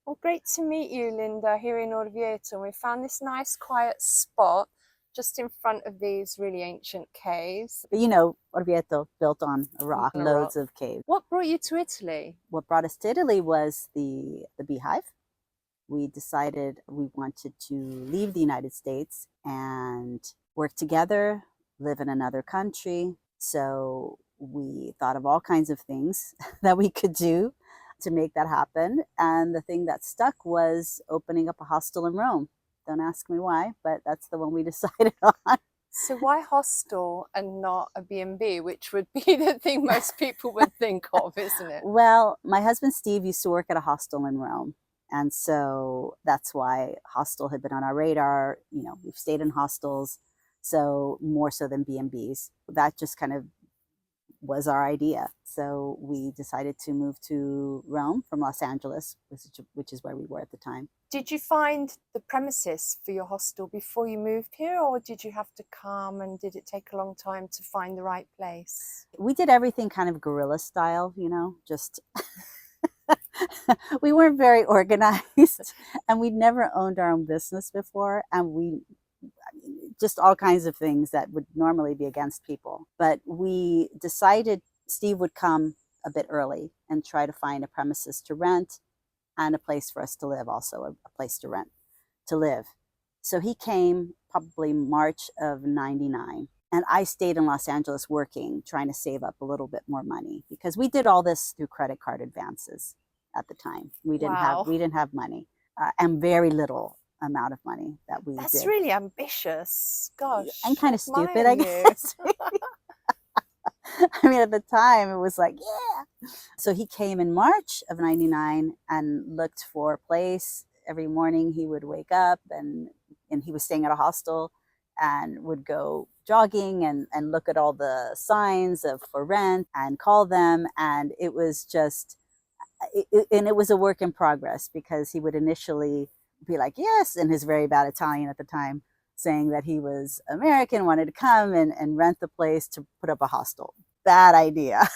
Well, great to meet you, Linda, here in Orvieto. We found this nice quiet spot just in front of these really ancient caves But you know, Orvieto built on a rock, on a loads rock. of caves. What brought you to Italy? What brought us to Italy was the beehive. We decided we wanted to leave the United States and work together, live in another country. So we thought of all kinds of things that we could do to make that happen. And the thing that stuck was opening up a hostel in Rome. Don't ask me why, but that's the one we decided on. So why hostel and not a B&B, which would be the thing most people would think of, isn't it? Well, my husband Steve used to work at a hostel in Rome. And so that's why hostel had been on our radar. You know, we've stayed in hostels, so more so than B&Bs. That just kind of was our idea. So we decided to move to Rome from Los Angeles, which is where we were at the time. Did you find the premises for your hostel before you moved here, or did you have to come, and did it take a long time to find the right place? We did everything kind of guerrilla style, you know, just we weren't very organized and we'd never owned our own business before. And we just all kinds of things that would normally be against people. But we decided Steve would come a bit early and try to find a premises to rent and a place for us to live, also a place to rent to live. So he came probably March of '99. And I stayed in Los Angeles working, trying to save up a little bit more money because we did all this through credit card advances at the time. Wow. We didn't have money, and very little amount of money that we That's did. really ambitious. Gosh. And kind I of stupid, admire I you. guess. I mean, at the time, it was like, yeah. So he came in March of '99 and looked for a place. Every morning he would wake up and he was staying at a hostel and would go jogging and look at all the signs of for rent and call them. And it was just, and it was a work in progress because he would initially be like, yes, in his very bad Italian at the time, saying that he was American, wanted to come and rent the place to put up a hostel. Bad idea.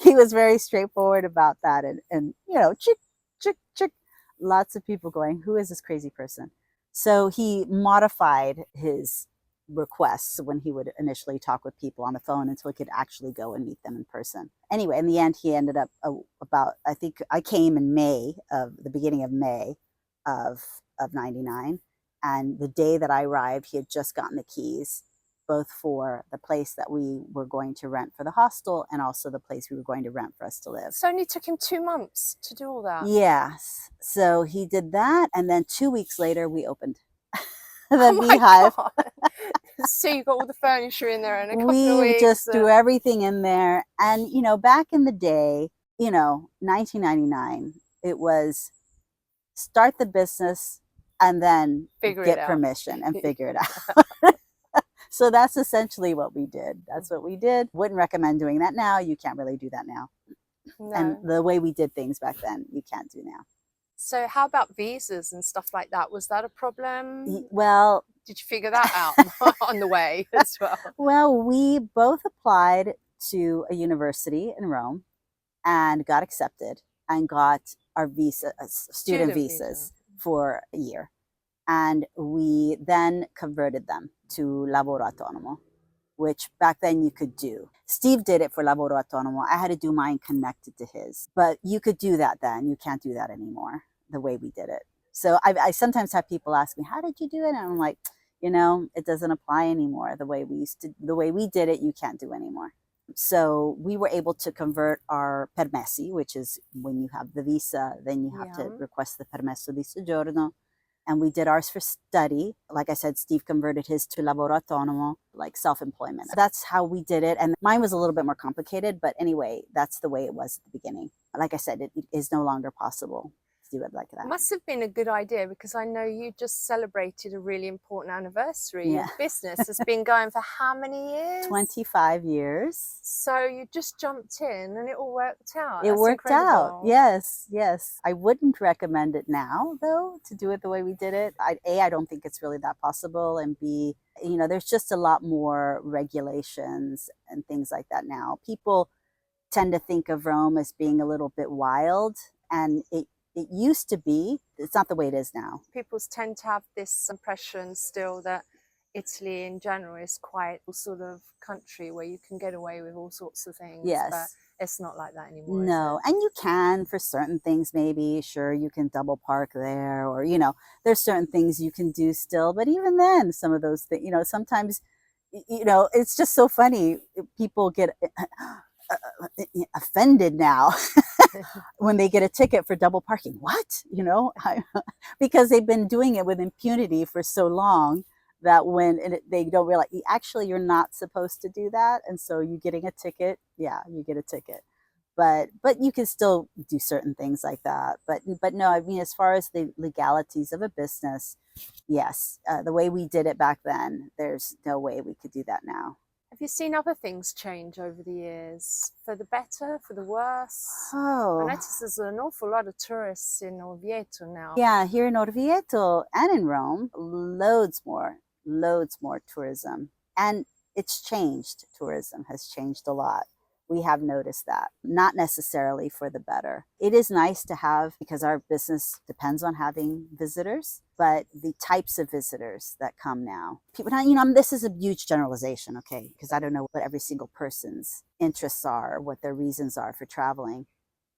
He was very straightforward about that. And you know, chick, chick, chick, lots of people going, who is this crazy person? So he modified his requests when he would initially talk with people on the phone until he could actually go and meet them in person. Anyway, in the end, he ended up about, I think I came in May of the beginning of May of '99. And the day that I arrived, he had just gotten the keys, both for the place that we were going to rent for the hostel and also the place we were going to rent for us to live. So it only took him 2 months to do all that. Yes. So he did that. And then 2 weeks later, we opened the Oh my beehive. God. So you got all the furniture in there in a couple of We weeks. just threw everything in there. And, you know, back in the day, you know, 1999, it was start the business and then get permission and figure it out. So that's essentially what we did. That's what we did. Wouldn't recommend doing that now. You can't really do that now. No. And the way we did things back then, you can't do now. So how about visas and stuff like that? Was that a problem? Well, did you figure that out on the way as well? Well, we both applied to a university in Rome and got accepted and got our visa, student visas for a year. And we then converted them to lavoro autonomo, which back then you could do. Steve did it for lavoro autonomo. I had to do mine connected to his, but you could do that then. You can't do that anymore the way we did it. So I sometimes have people ask me, how did you do it? And I'm like, you know, it doesn't apply anymore. The way we did it, you can't do anymore. So we were able to convert our permessi, which is when you have the visa, then you have to request the permesso di soggiorno. And we did ours for study. Like I said, Steve converted his to lavoro autonomo, like self-employment. That's how we did it. And mine was a little bit more complicated, but anyway, that's the way it was at the beginning. Like I said, it is no longer possible to do it like that. Must have been a good idea because I know you just celebrated a really important anniversary. Yeah. Your business has been going for how many years? 25 years. So you just jumped in and it all worked out. It worked out. Yes, yes. I wouldn't recommend it now, though, to do it the way we did it. I don't think it's really that possible. And B, you know, there's just a lot more regulations and things like that now. People tend to think of Rome as being a little bit wild, and it used to be. It's not the way it is now. People tend to have this impression still that Italy in general is quite a sort of country where you can get away with all sorts of things, but Yes. it's not like that anymore, No, is and you can for certain things, maybe. Sure, you can double park there, or, there's certain things you can do still. But even then, some of those things, sometimes, it's just so funny. People get offended now it? when they get a ticket for double parking. What? Because they've been doing it with impunity for so long that when they don't realize, actually, you're not supposed to do that. And so you getting a ticket, yeah, you get a ticket. But you can still do certain things like that. But no, I mean, as far as the legalities of a business, yes, the way we did it back then, there's no way we could do that now. Have you seen other things change over the years? For the better, for the worse? I Oh, notice there's an awful lot of tourists in Orvieto now. yeah, here in Orvieto and in Rome, loads more tourism. And it's changed. Tourism has changed a lot. We have noticed that, not necessarily for the better. It is nice to have, because our business depends on having visitors, but the types of visitors that come now, people, this is a huge generalization, okay, because I don't know what every single person's interests are, what their reasons are for traveling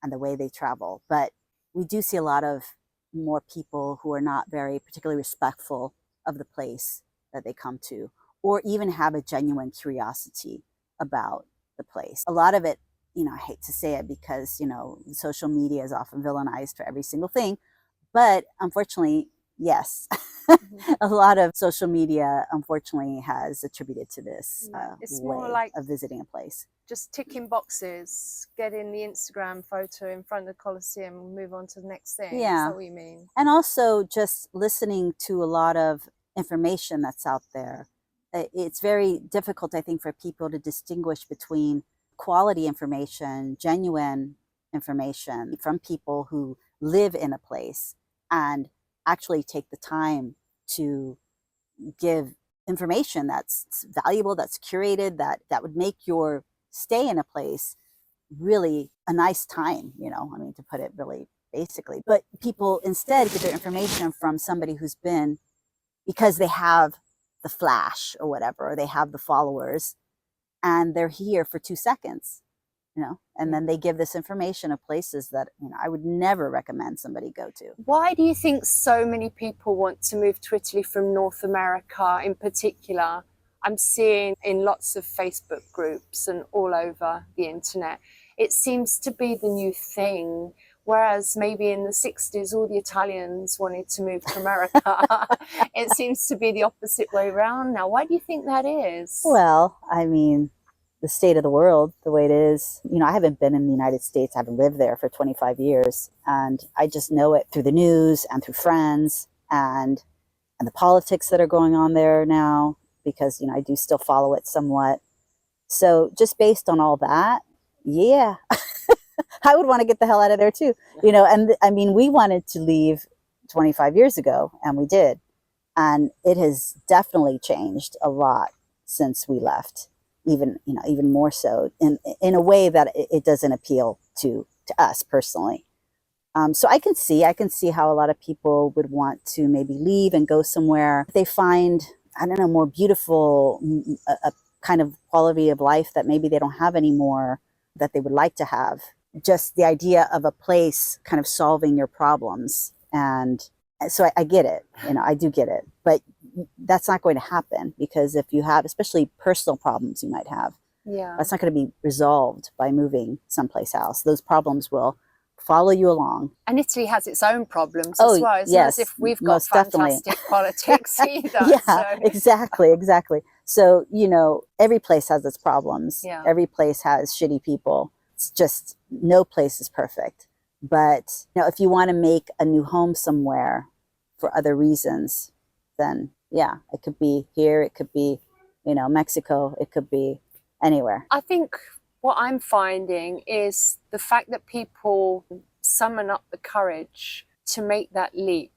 and the way they travel. But we do see a lot of more people who are not very particularly respectful of the place that they come to, or even have a genuine curiosity about the place. A lot of it, I hate to say it because, social media is often villainized for every single thing, but unfortunately, yes, a lot of social media, unfortunately, has attributed to this It's way more like of visiting a place. just ticking boxes, getting the Instagram photo in front of the Colosseum and move on to the next thing. Yeah. Is that what you mean? And also just listening to a lot of information that's out there. It's very difficult, I think, for people to distinguish between quality information, genuine information from people who live in a place and actually take the time to give information that's valuable, that's curated, that would make your stay in a place really a nice time, to put it really basically. But people instead get their information from somebody who's been, because they have the flash or whatever, or they have the followers, and they're here for 2 seconds, and then they give this information of places that, I would never recommend somebody go to. Why do you think so many people want to move to Italy from North America in particular? I'm seeing in lots of Facebook groups and all over the internet, it seems to be the new thing. Whereas maybe in the 60s, all the Italians wanted to move to America. It seems to be the opposite way around now. Why do you think that is? Well, I mean, the state of the world, the way it is, I haven't been in the United States. I haven't lived there for 25 years. And I just know it through the news and through friends and the politics that are going on there now, because, I do still follow it somewhat. So just based on all that, yeah, I would want to get the hell out of there too. And I mean, we wanted to leave 25 years ago, and we did. And it has definitely changed a lot since we left, even more so in a way that it doesn't appeal to us personally. So I can see how a lot of people would want to maybe leave and go somewhere they find, I don't know, more beautiful, a kind of quality of life that maybe they don't have anymore, that they would like to have. Just the idea of a place kind of solving your problems. And so I get it, I do get it, but that's not going to happen, because if you have, especially personal problems you might have, that's not going to be resolved by moving someplace else. Those problems will follow you along. And Italy has its own problems as well. It's not as if we've got fantastic politics either. Yeah, so. exactly. So, every place has its problems. Yeah. Every place has shitty people. It's just, no place is perfect. But, if you want to make a new home somewhere for other reasons, then yeah, it could be here, it could be, Mexico, it could be anywhere. I think what I'm finding is the fact that people summon up the courage to make that leap.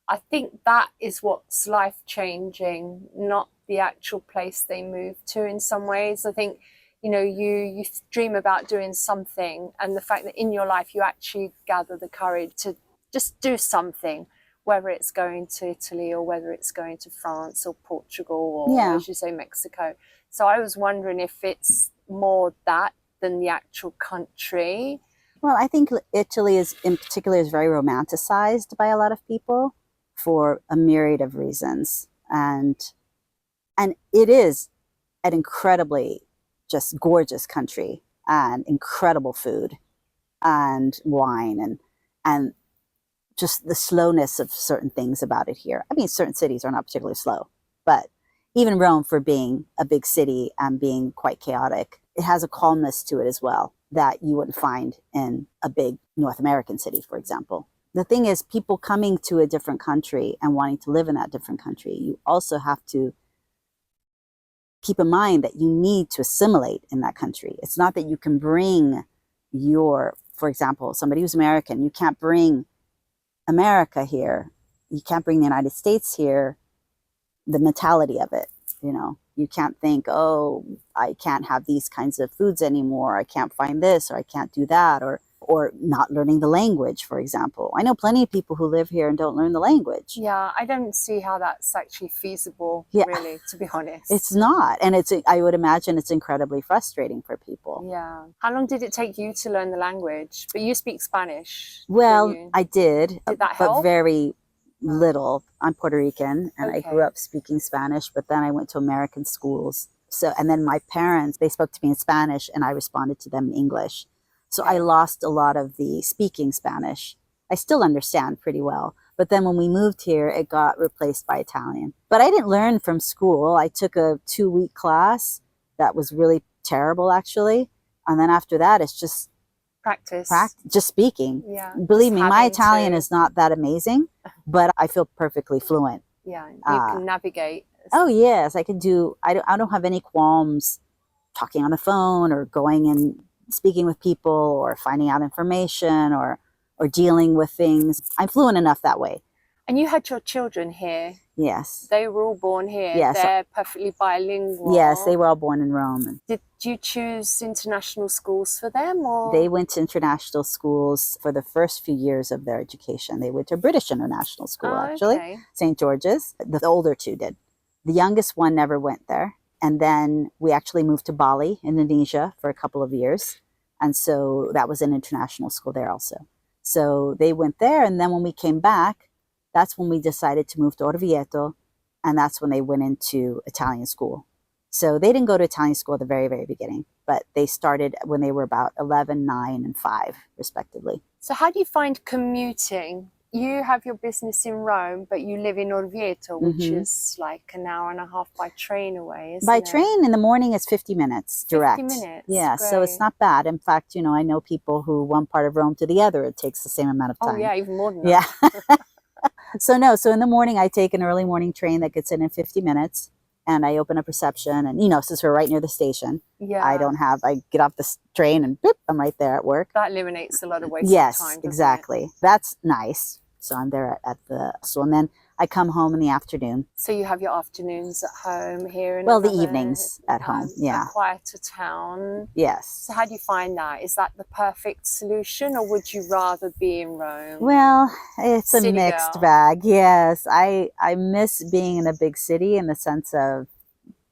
I think that is what's life-changing, not the actual place they move to in some ways. I think, you dream about doing something, and the fact that in your life you actually gather the courage to just do something, whether it's going to Italy or whether it's going to France or Portugal or, Yeah. as you say, Mexico. So I was wondering if it's more that than the actual country. Well, I think Italy is, in particular, is very romanticized by a lot of people for a myriad of reasons, and it is an incredibly just gorgeous country and incredible food and wine and just the slowness of certain things about it here. I mean, certain cities are not particularly slow, but even Rome, for being a big city and being quite chaotic, it has a calmness to it as well that you wouldn't find in a big North American city, for example. The thing is, people coming to a different country and wanting to live in that different country, you also have to keep in mind that you need to assimilate in that country. It's not that you can bring for example, somebody who's American, you can't bring America here. You can't bring the United States here, the mentality of it, You can't think, oh, I can't have these kinds of foods anymore. I can't find this, or I can't do that, or not learning the language, for example. I know plenty of people who live here and don't learn the language. Yeah, I don't see how that's actually feasible, really, to be honest. It's not. And I would imagine it's incredibly frustrating for people. Yeah. How long did it take you to learn the language? But you speak Spanish. Well, I did. Did that help? But very little. I'm Puerto Rican, and I grew up speaking Spanish, but then I went to American schools. And then my parents, they spoke to me in Spanish, and I responded to them in English. So I lost a lot of the speaking Spanish. I still understand pretty well. But then when we moved here, it got replaced by Italian. But I didn't learn from school. I took a 2-week class that was really terrible, actually. And then after that, it's just practice. Just speaking. Yeah. Believe me, my Italian is not that amazing, but I feel perfectly fluent. Yeah, you can navigate. Oh, yes. I can do, I don't have any qualms talking on the phone or going and speaking with people or finding out information or dealing with things. I'm fluent enough that way. And you had your children here? Yes. They were all born here? Yes. They're perfectly bilingual? Yes, they were all born in Rome. Did you choose international schools for them? Or? They went to international schools for the first few years of their education. They went to a British international school, actually, St. George's. The older two did. The youngest one never went there. And then we actually moved to Bali, Indonesia, for a couple of years. And so that was an international school there also. So they went there. And then when we came back, that's when we decided to move to Orvieto. And that's when they went into Italian school. So they didn't go to Italian school at the very, very beginning, but they started when they were about 11, 9, and 5, respectively. So how do you find commuting? You have your business in Rome, but you live in Orvieto, which is like an hour and a half by train away, isn't it? By train in the morning, it's 50 minutes direct. 50 minutes? Yeah, great. So it's not bad. In fact, I know people who one part of Rome to the other, it takes the same amount of time. Oh, yeah, even more than that. Yeah. So in the morning, I take an early morning train that gets in 50 minutes. And I open up reception, and since we're right near the station, I get off the train and boop, I'm right there at work. That eliminates a lot of wasted time. Yes, exactly. That's nice. So I'm there at the school, and then I come home in the afternoon. So you have your afternoons at home here in the evenings at home. Yeah, a quieter town. Yes. So how do you find that? Is that the perfect solution, or would you rather be in Rome? Well, it's City a mixed girl. bag. Yes, I miss being in a big city in the sense of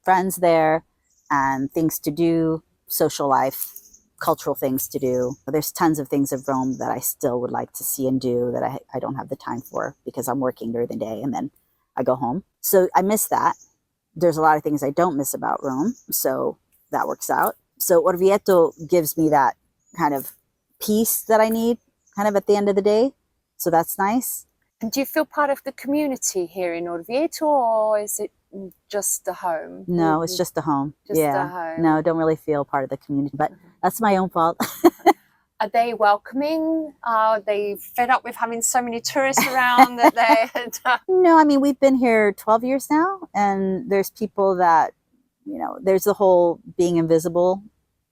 friends there and things to do, social life, cultural things to do. There's tons of things of Rome that I still would like to see and do that I don't have the time for because I'm working during the day and then I go home. So I miss that. There's a lot of things I don't miss about Rome, so that works out. So Orvieto gives me that kind of peace that I need kind of at the end of the day. So that's nice. And do you feel part of the community here in Orvieto, or is it just the home? No, it's just the home. Just the home. No, I don't really feel part of the community, but that's my own fault. Are they welcoming? Are they fed up with having so many tourists around that they... No, I mean, we've been here 12 years now, and there's people that, there's the whole being invisible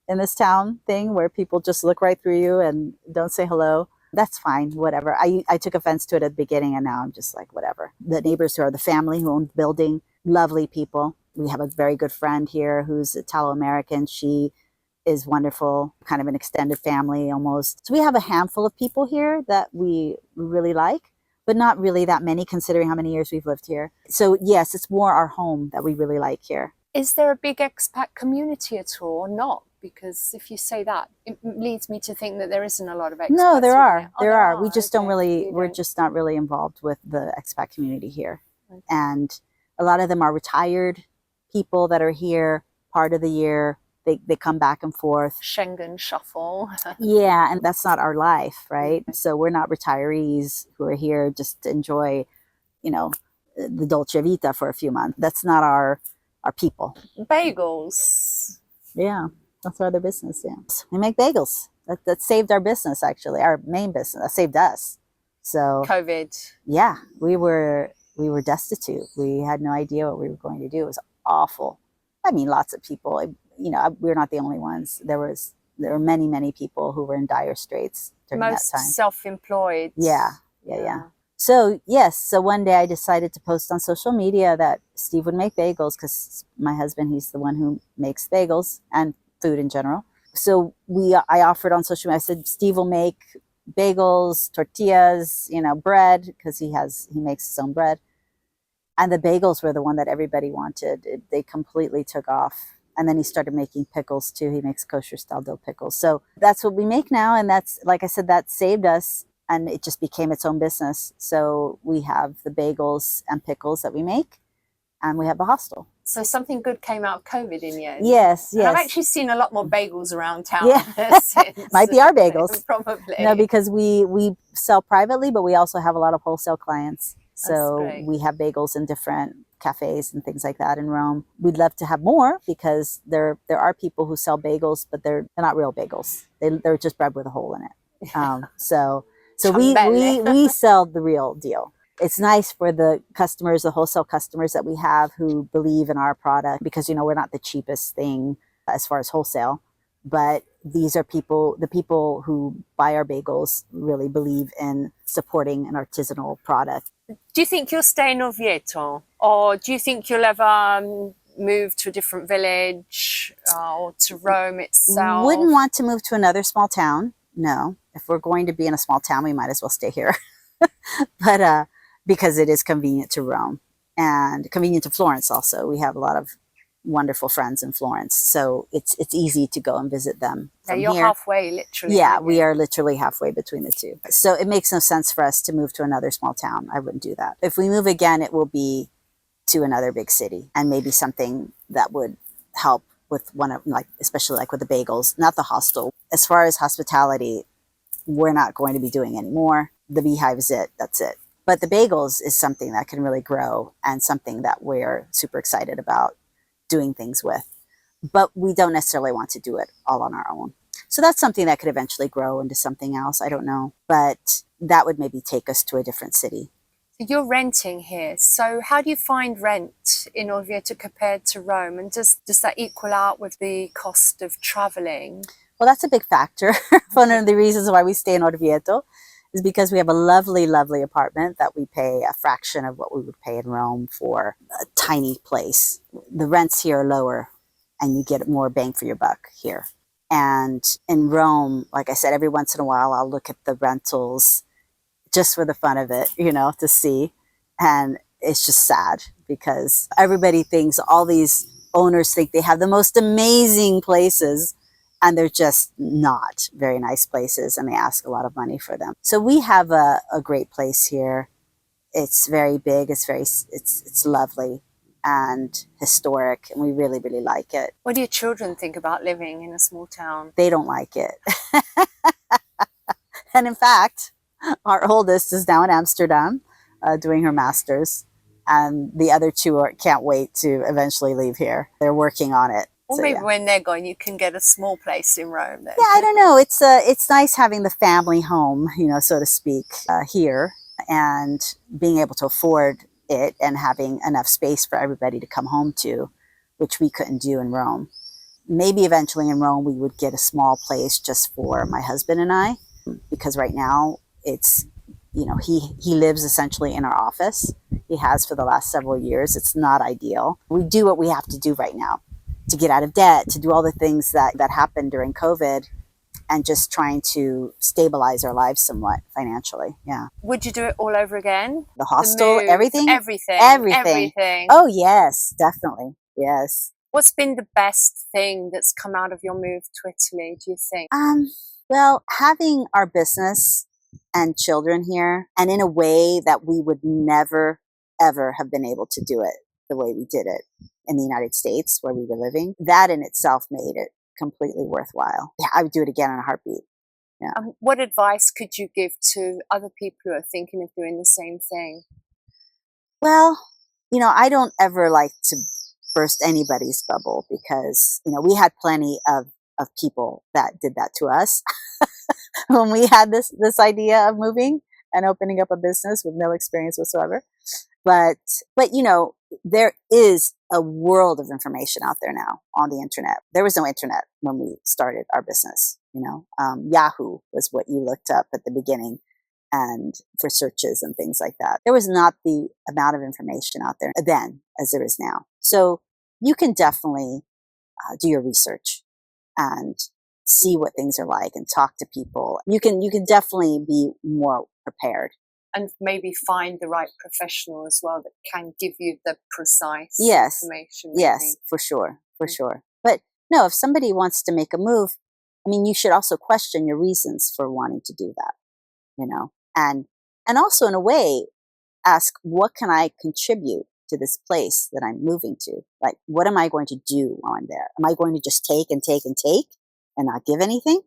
in this town thing where people just look right through you and don't say hello. That's fine, whatever. I took offense to it at the beginning, and now I'm just like, whatever. The neighbors who are the family who own the building, lovely people. We have a very good friend here who's Italo-American. She is wonderful, kind of an extended family almost. So we have a handful of people here that we really like, but not really that many considering how many years we've lived here. So yes, it's more our home that we really like here. Is there a big expat community at all or not? Because if you say that, it leads me to think that there isn't a lot of expats. No, there are. Oh, there are. We just don't Okay. really, You we're don't. just not really involved with the expat community here. Okay. And a lot of them are retired people that are here part of the year. They come back and forth. Schengen shuffle. Yeah, and that's not our life, right? So we're not retirees who are here just to enjoy, you know, the Dolce Vita for a few months. That's not our people. Bagels. Yeah, that's our other business. Yeah, we make bagels. That saved our business, actually, our main business. That saved us. So COVID. yeah, we were destitute. We had no idea what we were going to do. It was awful. I mean, lots of people. You know, we're not the only ones. There were many people who were in dire straits during Most that time. self-employed. Yeah. So yes, so one day I decided to post on social media that Steve would make bagels because my husband, he's the one who makes bagels and food in general. So I offered on social media. I said Steve will make bagels, tortillas, you know, bread, because he makes his own bread. And the bagels were the one that everybody wanted. They completely took off. And then he started making pickles too. He makes kosher style dill pickles. So that's what we make now. And that's, like I said, that saved us. And it just became its own business. So we have the bagels and pickles that we make. And we have a hostel. So something good came out of COVID in the end. Yes. And I've actually seen a lot more bagels around town. Yeah. Since. Might be our bagels. Probably. No, because we sell privately, but we also have a lot of wholesale clients. So we have bagels in different cafes and things like that in Rome. We'd love to have more because there are people who sell bagels, but they're not real bagels. They're just bread with a hole in it. So we sell the real deal. It's nice for the customers, the wholesale customers that we have who believe in our product, because, you know, we're not the cheapest thing as far as wholesale, but these are the people who buy our bagels really believe in supporting an artisanal product. Do you think you'll stay in Orvieto, or do you think you'll ever move to a different village or to Rome itself? Wouldn't want to move to another small town. No. If we're going to be in a small town, we might as well stay here. But because it is convenient to Rome and convenient to Florence also. We have a lot of wonderful friends in Florence. So it's easy to go and visit them from you're here. halfway, literally. Yeah, we are literally halfway between the two. So it makes no sense for us to move to another small town. I wouldn't do that. If we move again, it will be to another big city, and maybe something that would help with one of, like, especially like with the bagels, not the hostel. As far as hospitality, we're not going to be doing anymore. The Beehive is it. That's it. But the bagels is something that can really grow and something that we're super excited about doing things with. But we don't necessarily want to do it all on our own. So that's something that could eventually grow into something else. I don't know. But that would maybe take us to a different city. You're renting here. So how do you find rent in Orvieto compared to Rome? And does that equal out with the cost of traveling? Well, that's a big factor. One of the reasons why we stay in Orvieto is because we have a lovely, lovely apartment that we pay a fraction of what we would pay in Rome for a tiny place. The rents here are lower and you get more bang for your buck here. And in Rome, like I said, every once in a while, I'll look at the rentals just for the fun of it, you know, to see. And it's just sad because everybody thinks, all these owners think they have the most amazing places, and they're just not very nice places, and they ask a lot of money for them. So we have a great place here. It's very big. It's lovely and historic, and we really, really like it. What do your children think about living in a small town? They don't like it. And in fact, our oldest is now in Amsterdam doing her master's, and the other two can't wait to eventually leave here. They're working on it. Or So, maybe yeah. when they're gone, you can get a small place in Rome. Then. Yeah, I don't know. It's nice having the family home, you know, so to speak, here, and being able to afford it and having enough space for everybody to come home to, which we couldn't do in Rome. Maybe eventually in Rome we would get a small place just for my husband and I, because right now it's, you know, he lives essentially in our office. He has for the last several years. It's not ideal. We do what we have to do right now to get out of debt, to do all the things that happened during COVID, and just trying to stabilize our lives somewhat financially. Yeah. Would you do it all over again? The The hostel, move, everything? everything, Everything. everything. Oh, yes, definitely. Yes. What's been the best thing that's come out of your move to Italy, do you think? Well, having our business and children here, and in a way that we would never, ever have been able to do it the way we did it in the United States where we were living, that in itself made it completely worthwhile. Yeah, I would do it again in a heartbeat. Yeah. What advice could you give to other people who are thinking of doing the same thing? Well, I don't ever like to burst anybody's bubble because, we had plenty of people that did that to us when we had this idea of moving and opening up a business with no experience whatsoever. But there is a world of information out there now on the internet. There was no internet when we started our business. Yahoo was what you looked up at the beginning, and for searches and things like that. There was not the amount of information out there then as there is now. So you can definitely do your research and see what things are like and talk to people. You can definitely be more prepared. And maybe find the right professional as well that can give you the precise information. Maybe. Yes, for sure, sure. But no, if somebody wants to make a move, you should also question your reasons for wanting to do that, and also in a way ask, what can I contribute to this place that I'm moving to? Like, what am I going to do while I'm there? Am I going to just take and take and take and not give anything?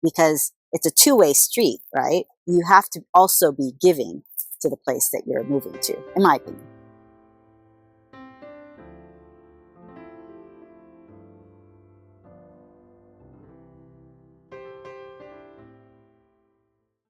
Because it's a two-way street, right? You have to also be giving to the place that you're moving to, in my opinion.